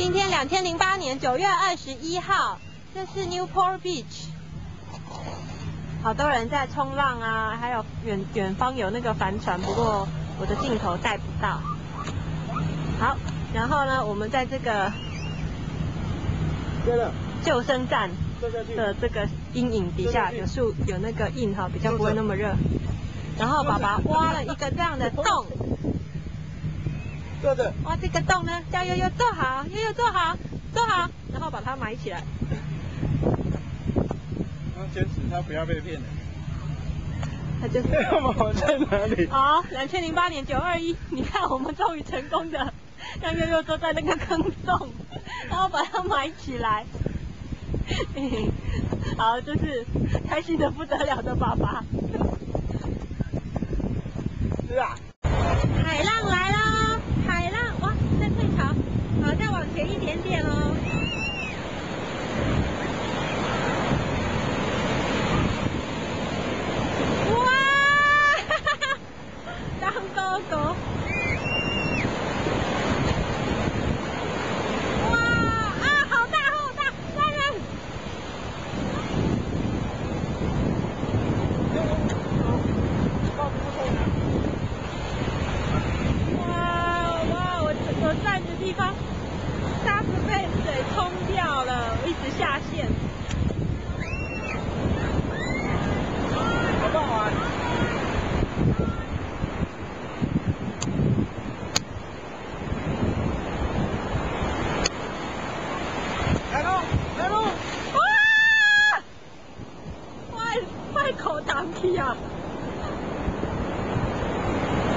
今天2008年9月21号，这是 Newport Beach， 好多人在冲浪啊，还有远方有那个帆船，不过我的镜头带不到。好，然后呢，我们在这个救生站的这个阴影底下，有那个印哈，比较不会那么热。然后爸爸挖了一个这样的洞。哇，这个洞呢，叫悠悠坐好，悠悠坐好，坐好，然后把它埋起来。他坚持他不要被骗了。他就是。我在哪里？好，2008年921，你看我们终于成功的让悠悠坐在那个坑洞，然后把它埋起来。好，就是开心的不得了的爸爸。是啊。海浪来了。